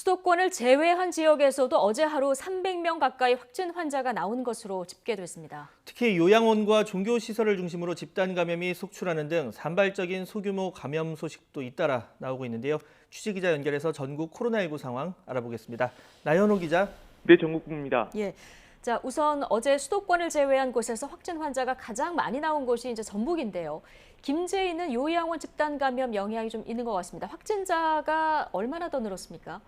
수도권을 제외한 지역에서도 어제 하루 300명 가까이 확진 환자가 나온 것으로 집계됐습니다. 특히 요양원과 종교시설을 중심으로 집단 감염이 속출하는 등 산발적인 소규모 감염 소식도 잇따라 나오고 있는데요. 취재기자 연결해서 전국 코로나19 상황 알아보겠습니다. 나현호 기자. 네, 전국구입니다. 예. 자, 우선 어제 수도권을 제외한 곳에서 확진 환자가 가장 많이 나온 곳이 이제 전북인데요. 김제에 있는 요양원 집단 감염 영향이 좀 있는 것 같습니다. 확진자가 얼마나 더 늘었습니까?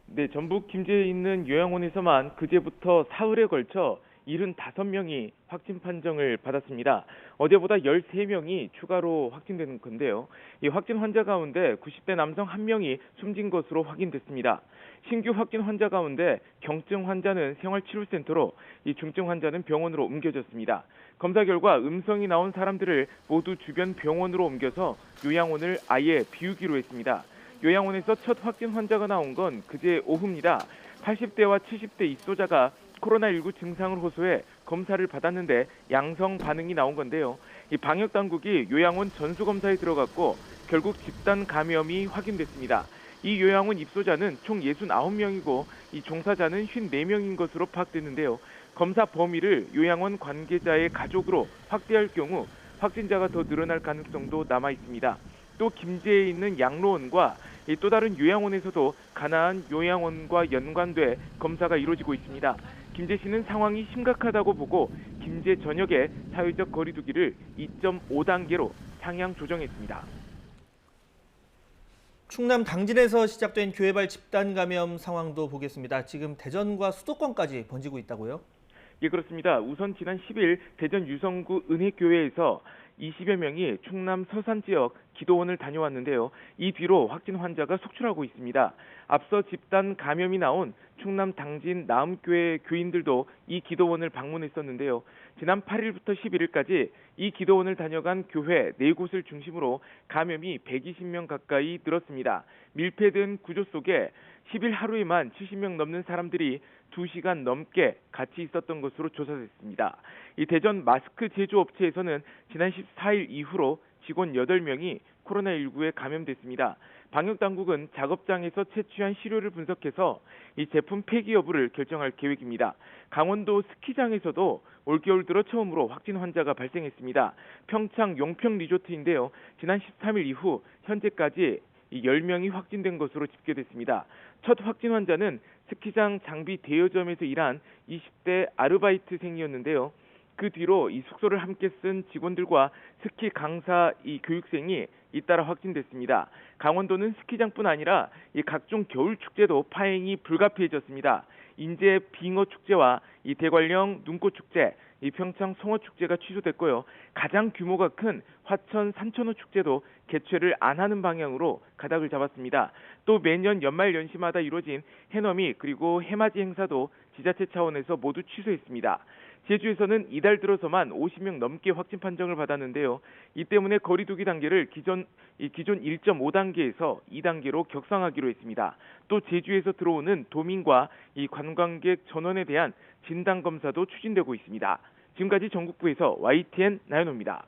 네, 전북 김제에 있는 요양원에서만 그제부터 사흘에 걸쳐 75명이 확진 판정을 받았습니다. 어제보다 13명이 추가로 확진되는 건데요. 이 확진 환자 가운데 90대 남성 1명이 숨진 것으로 확인됐습니다. 신규 확진 환자 가운데 경증 환자는 생활치료센터로, 이 중증 환자는 병원으로 옮겨졌습니다. 검사 결과 음성이 나온 사람들을 모두 주변 병원으로 옮겨서 요양원을 아예 비우기로 했습니다. 요양원에서 첫 확진 환자가 나온 건 그제 오후입니다. 80대와 70대 입소자가 코로나19 증상을 호소해 검사를 받았는데 양성 반응이 나온 건데요. 이 방역 당국이 요양원 전수 검사에 들어갔고 결국 집단 감염이 확인됐습니다. 이 요양원 입소자는 총 69명이고 이 종사자는 54명인 것으로 파악됐는데요. 검사 범위를 요양원 관계자의 가족으로 확대할 경우 확진자가 더 늘어날 가능성도 남아 있습니다. 또 김제에 있는 양로원과 또 다른 요양원에서도 가나안 요양원과 연관돼 검사가 이루어지고 있습니다. 김제시는 상황이 심각하다고 보고 김제 전역의 사회적 거리 두기를 2.5단계로 상향 조정했습니다. 충남 당진에서 시작된 교회발 집단 감염 상황도 보겠습니다. 지금 대전과 수도권까지 번지고 있다고요? 예, 그렇습니다. 우선 지난 10일 대전 유성구 은혜교회에서 20여 명이 충남 서산 지역 기도원을 다녀왔는데요. 이 뒤로 확진 환자가 속출하고 있습니다. 앞서 집단 감염이 나온 충남 당진 나음교회 교인들도 이 기도원을 방문했었는데요. 지난 8일부터 11일까지 이 기도원을 다녀간 교회 4곳을 중심으로 감염이 120명 가까이 늘었습니다. 밀폐된 구조 속에 10일 하루에만 70명 넘는 사람들이 2시간 넘게 같이 있었던 것으로 조사됐습니다. 이 대전 마스크 제조업체에서는 지난 14일 이후로 직원 8명이 코로나19에 감염됐습니다. 방역당국은 작업장에서 채취한 시료를 분석해서 이 제품 폐기 여부를 결정할 계획입니다. 강원도 스키장에서도 올겨울 들어 처음으로 확진 환자가 발생했습니다. 평창 용평 리조트인데요. 지난 13일 이후 현재까지 10명이 확진된 것으로 집계됐습니다. 첫 확진 환자는 스키장 장비 대여점에서 일한 20대 아르바이트생이었는데요. 그 뒤로 이 숙소를 함께 쓴 직원들과 스키 강사 이 교육생이 잇따라 확진됐습니다. 강원도는 스키장뿐 아니라 이 각종 겨울 축제도 파행이 불가피해졌습니다. 인제 빙어 축제와 이 대관령 눈꽃 축제, 이 평창 송어 축제가 취소됐고요. 가장 규모가 큰 화천 산천어 축제도 개최를 안 하는 방향으로 가닥을 잡았습니다. 또 매년 연말 연시마다 이루어진 해넘이 그리고 해맞이 행사도 지자체 차원에서 모두 취소했습니다. 제주에서는 이달 들어서만 50명 넘게 확진 판정을 받았는데요. 이 때문에 거리 두기 단계를 기존 1.5단계에서 2단계로 격상하기로 했습니다. 또 제주에서 들어오는 도민과 이 관광객 전원에 대한 진단 검사도 추진되고 있습니다. 지금까지 전국구에서 YTN 나연호입니다.